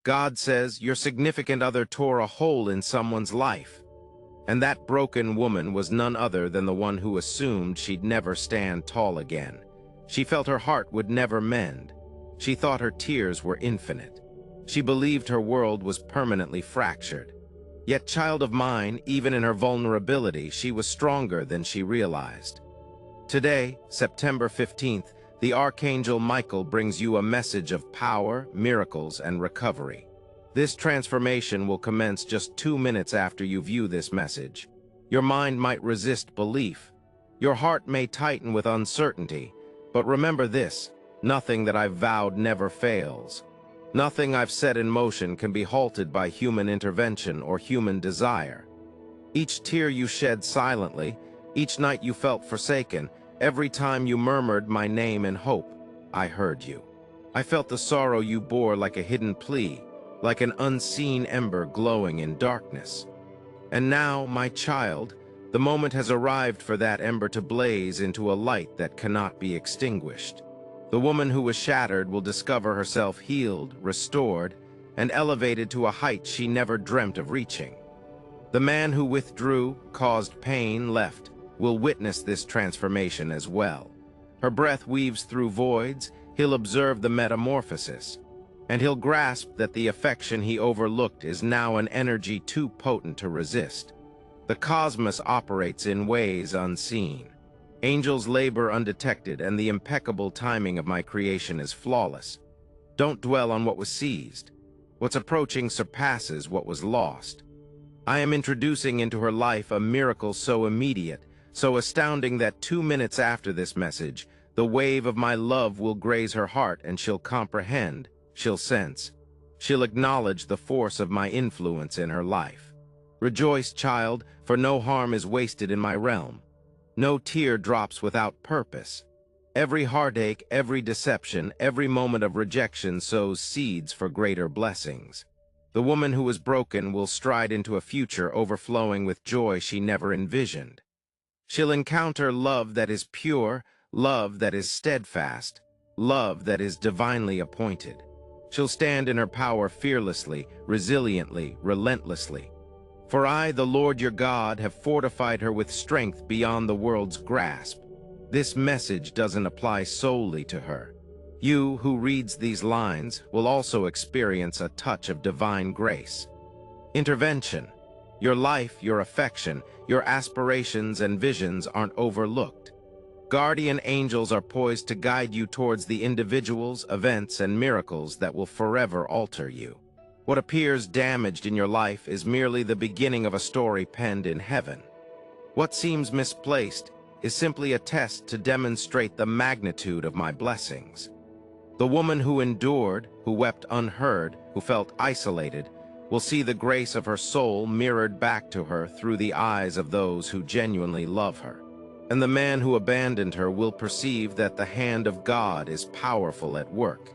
God says your significant other tore a hole in someone's life. And that broken woman was none other than the one who assumed she'd never stand tall again. She felt her heart would never mend. She thought her tears were infinite. She believed her world was permanently fractured. Yet, child of mine, even in her vulnerability, she was stronger than she realized. Today, September 15th, the Archangel Michael brings you a message of power, miracles, and recovery. This transformation will commence just 2 minutes after you view this message. Your mind might resist belief. Your heart may tighten with uncertainty. But remember this, nothing that I've vowed never fails. Nothing I've set in motion can be halted by human intervention or human desire. Each tear you shed silently, each night you felt forsaken, every time you murmured my name in hope, I heard you. I felt the sorrow you bore like a hidden plea, like an unseen ember glowing in darkness. And now, my child, the moment has arrived for that ember to blaze into a light that cannot be extinguished. The woman who was shattered will discover herself healed, restored, and elevated to a height she never dreamt of reaching. The man who withdrew, caused pain, left, will witness this transformation as well. Her breath weaves through voids, he'll observe the metamorphosis, and he'll grasp that the affection he overlooked is now an energy too potent to resist. The cosmos operates in ways unseen. Angels labor undetected, and the impeccable timing of my creation is flawless. Don't dwell on what was seized. What's approaching surpasses what was lost. I am introducing into her life a miracle so immediate, so astounding that 2 minutes after this message, the wave of my love will graze her heart, and she'll comprehend, she'll sense, she'll acknowledge the force of my influence in her life. Rejoice, child, for no harm is wasted in my realm. No tear drops without purpose. Every heartache, every deception, every moment of rejection sows seeds for greater blessings. The woman who is broken will stride into a future overflowing with joy she never envisioned. She'll encounter love that is pure, love that is steadfast, love that is divinely appointed. She'll stand in her power fearlessly, resiliently, relentlessly. For I, the Lord your God, have fortified her with strength beyond the world's grasp. This message doesn't apply solely to her. You, who reads these lines, will also experience a touch of divine grace. Intervention. Your life, your affection, your aspirations and visions aren't overlooked. Guardian angels are poised to guide you towards the individuals, events, and miracles that will forever alter you. What appears damaged in your life is merely the beginning of a story penned in heaven. What seems misplaced is simply a test to demonstrate the magnitude of my blessings. The woman who endured, who wept unheard, who felt isolated, will see the grace of her soul mirrored back to her through the eyes of those who genuinely love her. And the man who abandoned her will perceive that the hand of God is powerful at work.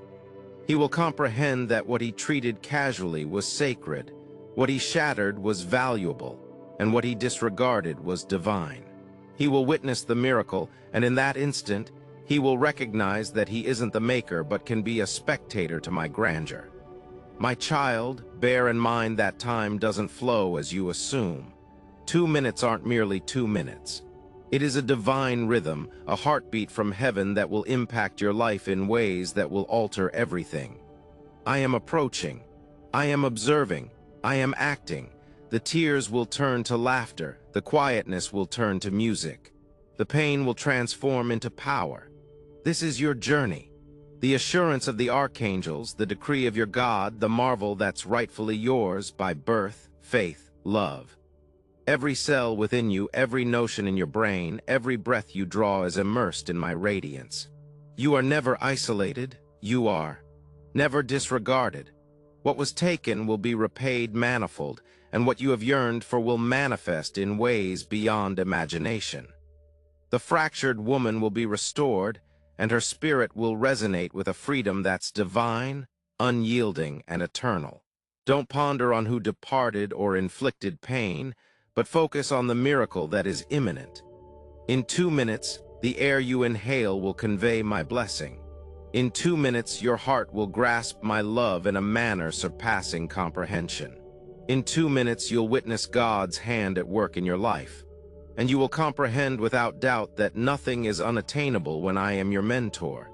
He will comprehend that what he treated casually was sacred, what he shattered was valuable, and what he disregarded was divine. He will witness the miracle, and in that instant, he will recognize that he isn't the maker but can be a spectator to my grandeur. My child, bear in mind that time doesn't flow as you assume. 2 minutes aren't merely 2 minutes. It is a divine rhythm, a heartbeat from heaven that will impact your life in ways that will alter everything. I am approaching. I am observing. I am acting. The tears will turn to laughter. The quietness will turn to music. The pain will transform into power. This is your journey. The assurance of the archangels, the decree of your God, the marvel that's rightfully yours by birth, faith, love. Every cell within you, every notion in your brain, every breath you draw is immersed in my radiance. You are never isolated, you are. Never disregarded. What was taken will be repaid manifold, and what you have yearned for will manifest in ways beyond imagination. The fractured woman will be restored, and her spirit will resonate with a freedom that's divine, unyielding, and eternal. Don't ponder on who departed or inflicted pain, but focus on the miracle that is imminent. In 2 minutes, the air you inhale will convey my blessing. In 2 minutes, your heart will grasp my love in a manner surpassing comprehension. In 2 minutes, you'll witness God's hand at work in your life. And you will comprehend without doubt that nothing is unattainable when I am your mentor.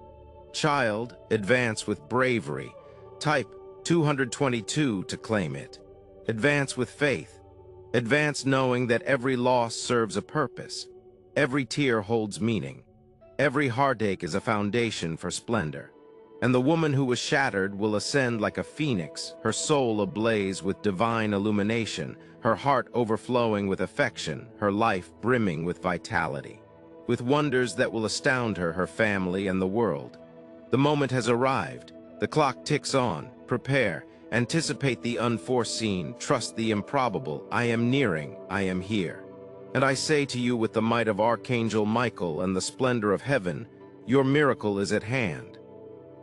Child, advance with bravery. Type 222 to claim it. Advance with faith. Advance knowing that every loss serves a purpose. Every tear holds meaning. Every heartache is a foundation for splendor. And the woman who was shattered will ascend like a phoenix, her soul ablaze with divine illumination, her heart overflowing with affection, her life brimming with vitality. With wonders that will astound her, her family, and the world. The moment has arrived. The clock ticks on. Prepare. Anticipate the unforeseen. Trust the improbable. I am nearing. I am here. And I say to you with the might of Archangel Michael and the splendor of heaven, your miracle is at hand.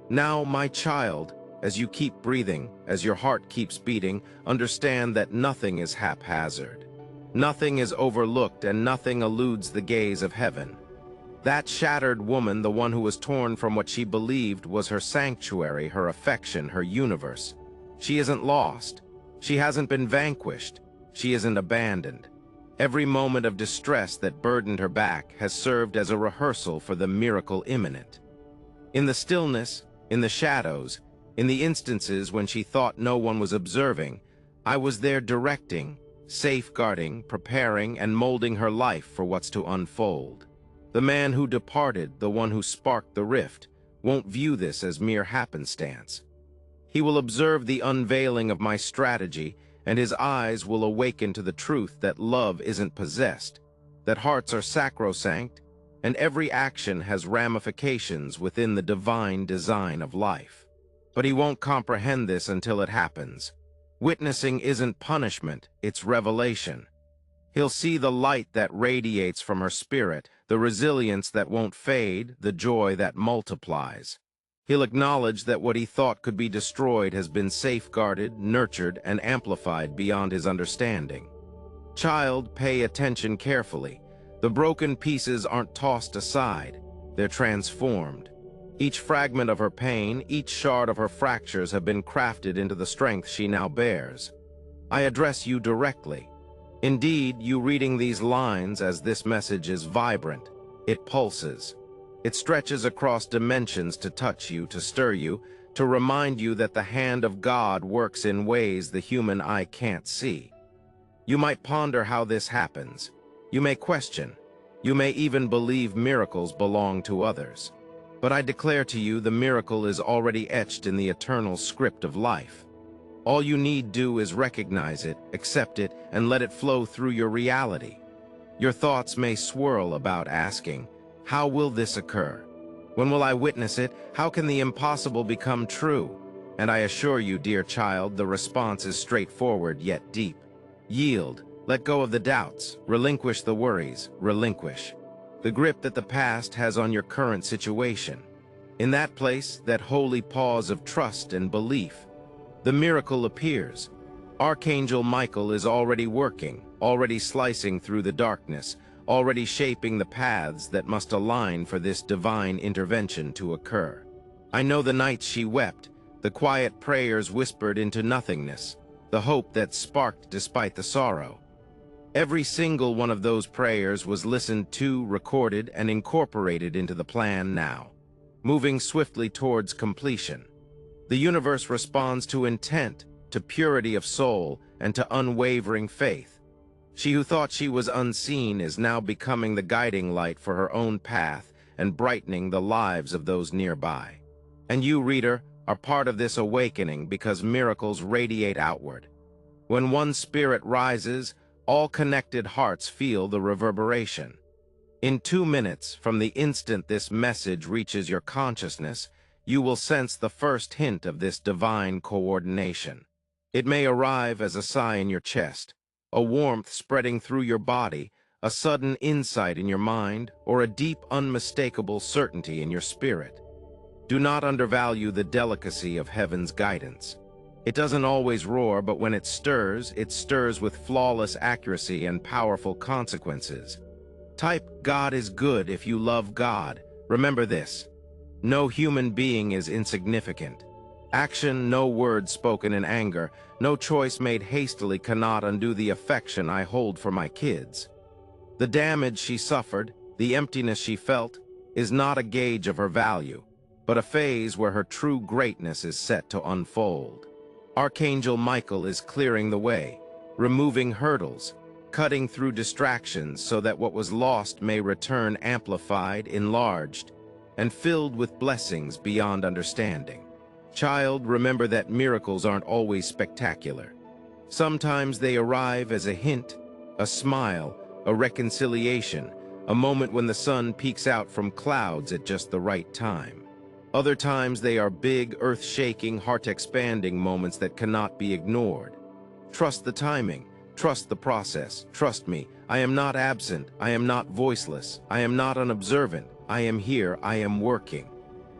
Now, my child, as you keep breathing, as your heart keeps beating, understand that nothing is haphazard. Nothing is overlooked and nothing eludes the gaze of heaven. That shattered woman, the one who was torn from what she believed was her sanctuary, her affection, her universe. She isn't lost. She hasn't been vanquished. She isn't abandoned. Every moment of distress that burdened her back has served as a rehearsal for the miracle imminent. In the stillness, in the shadows, in the instances when she thought no one was observing, I was there directing, safeguarding, preparing, and molding her life for what's to unfold. The man who departed, the one who sparked the rift, won't view this as mere happenstance. He will observe the unveiling of my strategy, and his eyes will awaken to the truth that love isn't possessed, that hearts are sacrosanct, and every action has ramifications within the divine design of life. But he won't comprehend this until it happens. Witnessing isn't punishment, it's revelation. He'll see the light that radiates from her spirit, the resilience that won't fade, the joy that multiplies. He'll acknowledge that what he thought could be destroyed has been safeguarded, nurtured, and amplified beyond his understanding. Child, pay attention carefully. The broken pieces aren't tossed aside, they're transformed. Each fragment of her pain, each shard of her fractures have been crafted into the strength she now bears. I address you directly. Indeed, you reading these lines as this message is vibrant. It pulses. It stretches across dimensions to touch you, to stir you, to remind you that the hand of God works in ways the human eye can't see. You might ponder how this happens. You may question. You may even believe miracles belong to others. But I declare to you the miracle is already etched in the eternal script of life. All you need do is recognize it, accept it, and let it flow through your reality. Your thoughts may swirl about asking, how will this occur? When will I witness it? How can the impossible become true? And I assure you, dear child, the response is straightforward yet deep. Yield, let go of the doubts, relinquish the worries, relinquish the grip that the past has on your current situation. In that place, that holy pause of trust and belief, the miracle appears. Archangel Michael is already working, already slicing through the darkness, already shaping the paths that must align for this divine intervention to occur. I know the nights she wept, the quiet prayers whispered into nothingness, the hope that sparked despite the sorrow. Every single one of those prayers was listened to, recorded, and incorporated into the plan now, moving swiftly towards completion. The universe responds to intent, to purity of soul, and to unwavering faith. She who thought she was unseen is now becoming the guiding light for her own path and brightening the lives of those nearby. And you, reader, are part of this awakening because miracles radiate outward. When one spirit rises, all connected hearts feel the reverberation. In 2 minutes, from the instant this message reaches your consciousness, you will sense the first hint of this divine coordination. It may arrive as a sigh in your chest, a warmth spreading through your body, a sudden insight in your mind, or a deep, unmistakable certainty in your spirit. Do not undervalue the delicacy of heaven's guidance. It doesn't always roar, but when it stirs with flawless accuracy and powerful consequences. Type, God is good if you love God. Remember this. No human being is insignificant. Action, no word spoken in anger, no choice made hastily cannot undo the affection I hold for my kids. The damage she suffered, the emptiness she felt, is not a gauge of her value, but a phase where her true greatness is set to unfold. Archangel Michael is clearing the way, removing hurdles, cutting through distractions so that what was lost may return amplified, enlarged, and filled with blessings beyond understanding. Child, remember that miracles aren't always spectacular. Sometimes they arrive as a hint, a smile, a reconciliation, a moment when the sun peeks out from clouds at just the right time. Other times they are big, earth-shaking, heart-expanding moments that cannot be ignored. Trust the timing, trust the process, trust me, I am not absent, I am not voiceless, I am not unobservant, I am here, I am working.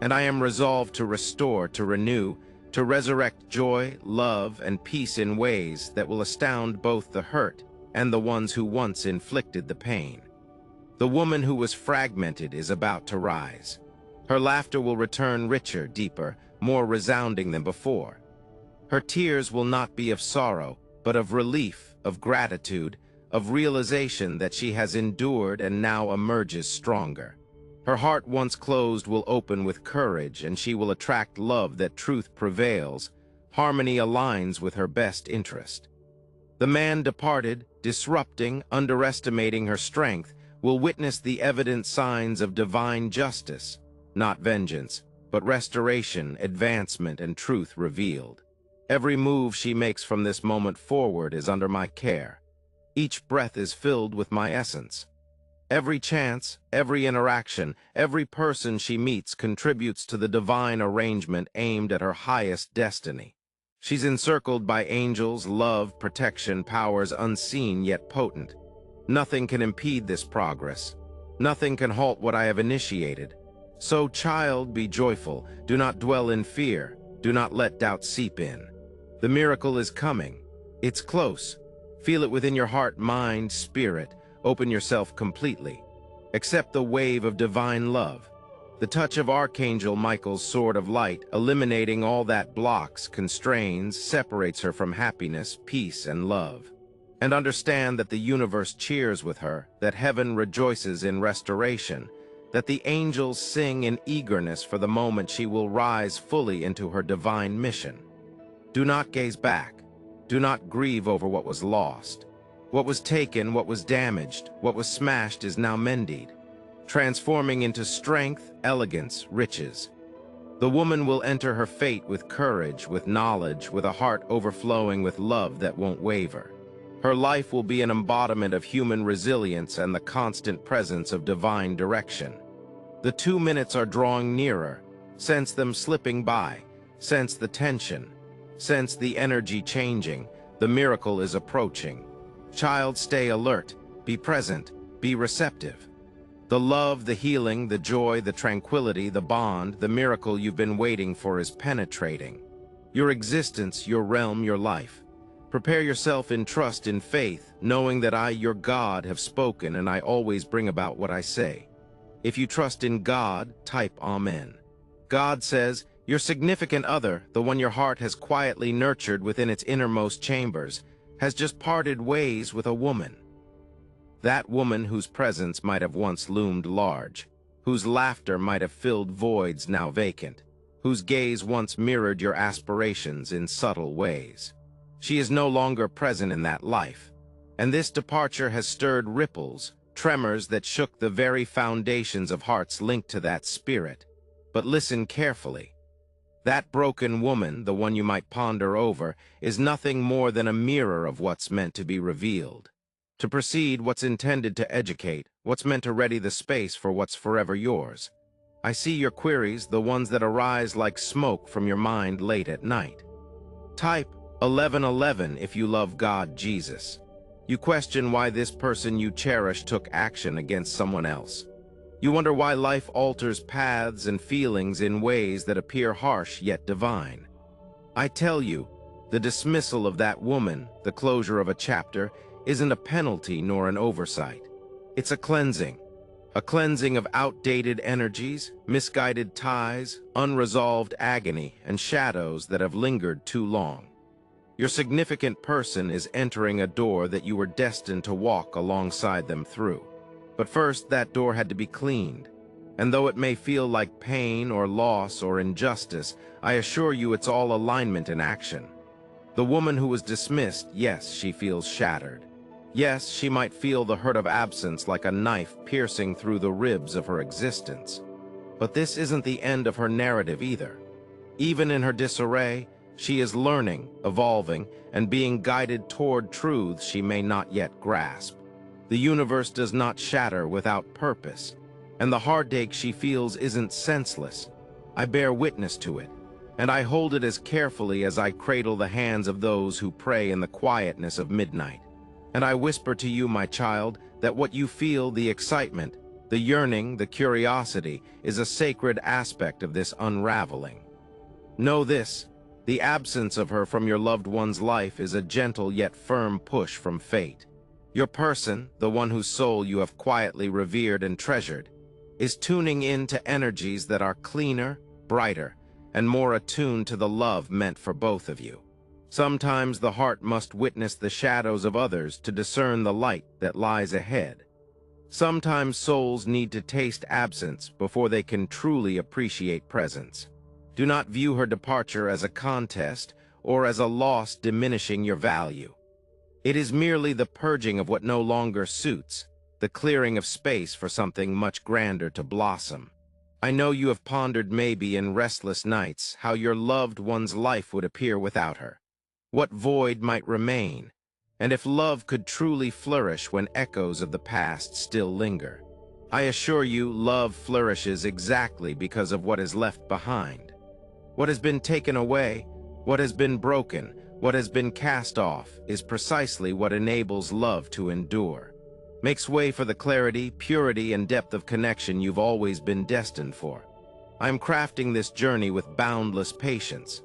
And I am resolved to restore, to renew, to resurrect joy, love, and peace in ways that will astound both the hurt and the ones who once inflicted the pain. The woman who was fragmented is about to rise. Her laughter will return richer, deeper, more resounding than before. Her tears will not be of sorrow, but of relief, of gratitude, of realization that she has endured and now emerges stronger. Her heart once closed will open with courage, and she will attract love that truth prevails, harmony aligns with her best interest. The man departed, disrupting, underestimating her strength, will witness the evident signs of divine justice, not vengeance, but restoration, advancement, and truth revealed. Every move she makes from this moment forward is under my care. Each breath is filled with my essence. Every chance, every interaction, every person she meets contributes to the divine arrangement aimed at her highest destiny. She's encircled by angels, love, protection, powers unseen yet potent. Nothing can impede this progress. Nothing can halt what I have initiated. So, child, be joyful. Do not dwell in fear. Do not let doubt seep in. The miracle is coming. It's close. Feel it within your heart, mind, spirit. Open yourself completely. Accept the wave of divine love. The touch of Archangel Michael's sword of light, eliminating all that blocks, constrains, separates her from happiness, peace, and love. And understand that the universe cheers with her, that heaven rejoices in restoration, that the angels sing in eagerness for the moment she will rise fully into her divine mission. Do not gaze back. Do not grieve over what was lost. What was taken, what was damaged, what was smashed is now mended, transforming into strength, elegance, riches. The woman will enter her fate with courage, with knowledge, with a heart overflowing with love that won't waver. Her life will be an embodiment of human resilience and the constant presence of divine direction. The 2 minutes are drawing nearer. Sense them slipping by. Sense the tension. Sense the energy changing. The miracle is approaching. Child, stay alert. Be present. Be receptive. The love, the healing, the joy, the tranquility, the bond, the miracle you've been waiting for is penetrating. Your existence, your realm, your life. Prepare yourself in trust, in faith, knowing that I, your God, have spoken and I always bring about what I say. If you trust in God, type Amen. God says, your significant other, the one your heart has quietly nurtured within its innermost chambers, has just parted ways with a woman. That woman whose presence might have once loomed large, whose laughter might have filled voids now vacant, whose gaze once mirrored your aspirations in subtle ways. She is no longer present in that life, and this departure has stirred ripples, tremors that shook the very foundations of hearts linked to that spirit. But listen carefully. That broken woman, the one you might ponder over, is nothing more than a mirror of what's meant to be revealed. To proceed, what's intended to educate, what's meant to ready the space for what's forever yours. I see your queries, the ones that arise like smoke from your mind late at night. Type 1111 if you love God, Jesus. You question why this person you cherish took action against someone else. You wonder why life alters paths and feelings in ways that appear harsh yet divine. I tell you, the dismissal of that woman, the closure of a chapter, isn't a penalty nor an oversight. It's a cleansing, a cleansing of outdated energies, misguided ties, unresolved agony, and shadows that have lingered too long. Your significant person is entering a door that you were destined to walk alongside them through. But first, that door had to be cleaned. And though it may feel like pain or loss or injustice, I assure you it's all alignment in action. The woman who was dismissed, yes, she feels shattered. Yes, she might feel the hurt of absence like a knife piercing through the ribs of her existence. But this isn't the end of her narrative either. Even in her disarray, she is learning, evolving, and being guided toward truths she may not yet grasp. The universe does not shatter without purpose, and the heartache she feels isn't senseless. I bear witness to it, and I hold it as carefully as I cradle the hands of those who pray in the quietness of midnight. And I whisper to you, my child, that what you feel, the excitement, the yearning, the curiosity, is a sacred aspect of this unraveling. Know this, the absence of her from your loved one's life is a gentle yet firm push from fate. Your person, the one whose soul you have quietly revered and treasured, is tuning in to energies that are cleaner, brighter, and more attuned to the love meant for both of you. Sometimes the heart must witness the shadows of others to discern the light that lies ahead. Sometimes souls need to taste absence before they can truly appreciate presence. Do not view her departure as a contest or as a loss diminishing your value. It is merely the purging of what no longer suits, the clearing of space for something much grander to blossom. I know you have pondered maybe in restless nights how your loved one's life would appear without her. What void might remain, and if love could truly flourish when echoes of the past still linger. I assure you, love flourishes exactly because of what is left behind. What has been taken away, what has been broken, what has been cast off, is precisely what enables love to endure. Makes way for the clarity, purity, and depth of connection you've always been destined for. I am crafting this journey with boundless patience.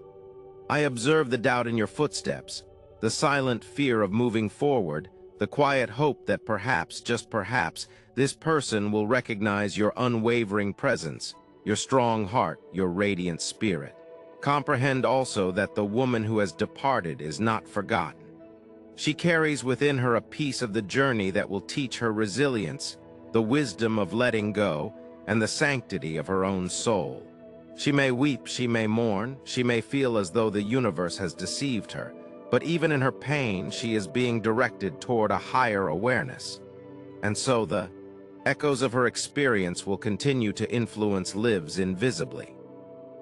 I observe the doubt in your footsteps, the silent fear of moving forward, the quiet hope that perhaps, just perhaps, this person will recognize your unwavering presence, your strong heart, your radiant spirit. Comprehend also that the woman who has departed is not forgotten. She carries within her a piece of the journey that will teach her resilience, the wisdom of letting go, and the sanctity of her own soul. She may weep, she may mourn, she may feel as though the universe has deceived her, but even in her pain, she is being directed toward a higher awareness. And so the echoes of her experience will continue to influence lives invisibly.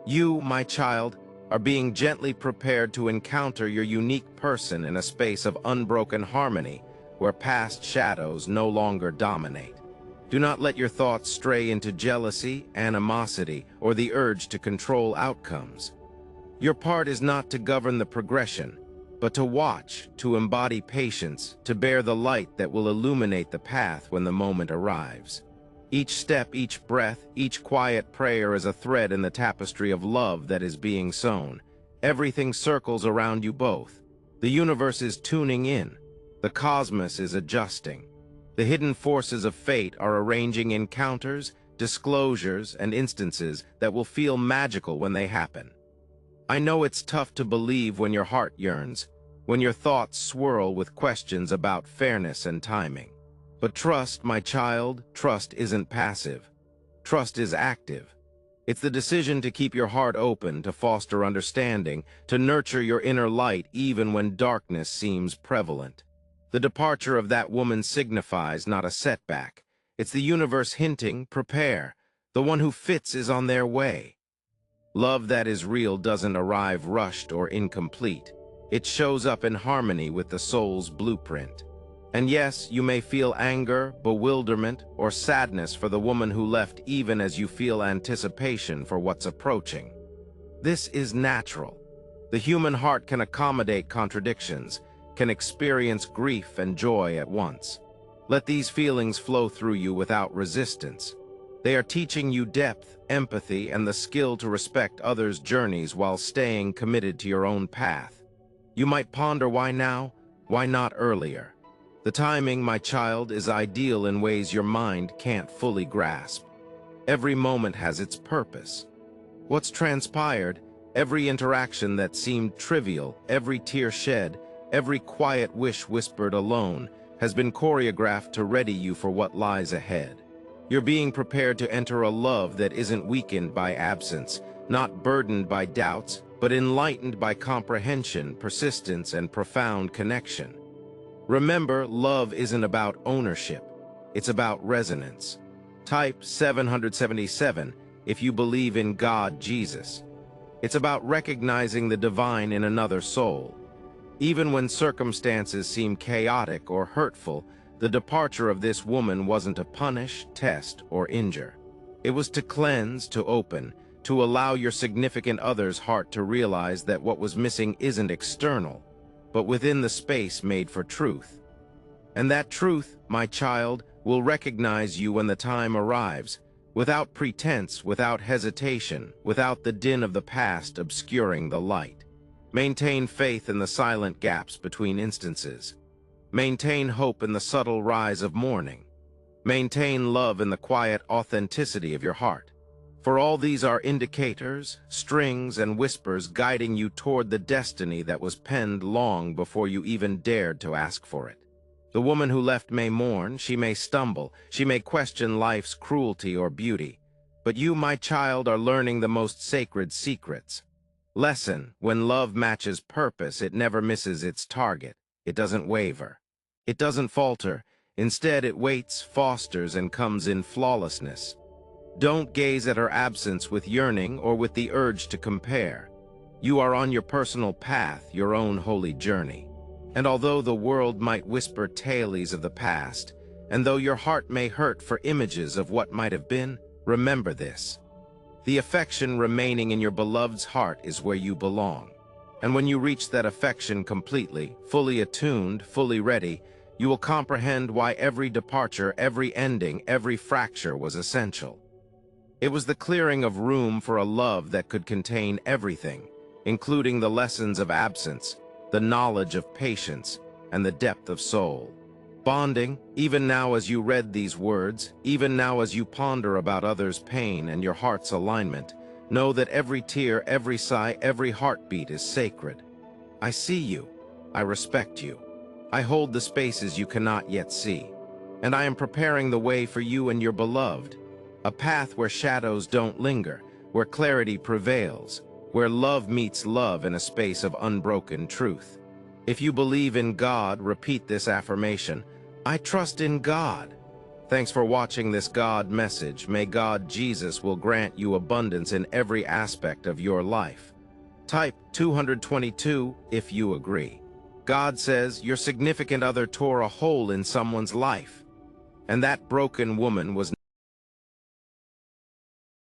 You, my child, are being gently prepared to encounter your unique person in a space of unbroken harmony, where past shadows no longer dominate. Do not let your thoughts stray into jealousy, animosity, or the urge to control outcomes. Your part is not to govern the progression, but to watch, to embody patience, to bear the light that will illuminate the path when the moment arrives. Each step, each breath, each quiet prayer is a thread in the tapestry of love that is being sown. Everything circles around you both. The universe is tuning in. The cosmos is adjusting. The hidden forces of fate are arranging encounters, disclosures, and instances that will feel magical when they happen. I know it's tough to believe when your heart yearns, when your thoughts swirl with questions about fairness and timing. But trust, my child, trust isn't passive. Trust is active. It's the decision to keep your heart open, to foster understanding, to nurture your inner light even when darkness seems prevalent. The departure of that woman signifies not a setback. It's the universe hinting, prepare. The one who fits is on their way. Love that is real doesn't arrive rushed or incomplete. It shows up in harmony with the soul's blueprint. And yes, you may feel anger, bewilderment, or sadness for the woman who left even as you feel anticipation for what's approaching. This is natural. The human heart can accommodate contradictions, can experience grief and joy at once. Let these feelings flow through you without resistance. They are teaching you depth, empathy, and the skill to respect others' journeys while staying committed to your own path. You might ponder why now, why not earlier? The timing, my child, is ideal in ways your mind can't fully grasp. Every moment has its purpose. What's transpired, every interaction that seemed trivial, every tear shed, every quiet wish whispered alone, has been choreographed to ready you for what lies ahead. You're being prepared to enter a love that isn't weakened by absence, not burdened by doubts, but enlightened by comprehension, persistence, and profound connection. Remember, love isn't about ownership. It's about resonance. Type 777 if you believe in God, Jesus. It's about recognizing the divine in another soul. Even when circumstances seem chaotic or hurtful, the departure of this woman wasn't to punish, test, or injure. It was to cleanse, to open, to allow your significant other's heart to realize that what was missing isn't external, but within the space made for truth. And that truth, my child, will recognize you when the time arrives, without pretense, without hesitation, without the din of the past obscuring the light. Maintain faith in the silent gaps between instances. Maintain hope in the subtle rise of morning. Maintain love in the quiet authenticity of your heart. For all these are indicators, strings, and whispers guiding you toward the destiny that was penned long before you even dared to ask for it. The woman who left may mourn, she may stumble, she may question life's cruelty or beauty. But you, my child, are learning the most sacred secrets. Lesson: when love matches purpose, it never misses its target. It doesn't waver. It doesn't falter. Instead, it waits, fosters, and comes in flawlessness. Don't gaze at her absence with yearning or with the urge to compare. You are on your personal path, your own holy journey. And although the world might whisper tales of the past, and though your heart may hurt for images of what might have been, remember this. The affection remaining in your beloved's heart is where you belong. And when you reach that affection completely, fully attuned, fully ready, you will comprehend why every departure, every ending, every fracture was essential. It was the clearing of room for a love that could contain everything, including the lessons of absence, the knowledge of patience, and the depth of soul. Bonding, even now as you read these words, even now as you ponder about others' pain and your heart's alignment, know that every tear, every sigh, every heartbeat is sacred. I see you. I respect you. I hold the spaces you cannot yet see. And I am preparing the way for you and your beloved. A path where shadows don't linger, where clarity prevails, where love meets love in a space of unbroken truth. If you believe in God, repeat this affirmation: I trust in God. Thanks for watching this God message. May God, Jesus, will grant you abundance in every aspect of your life. Type 222 if you agree. God says your significant other tore a hole in someone's life, and that broken woman was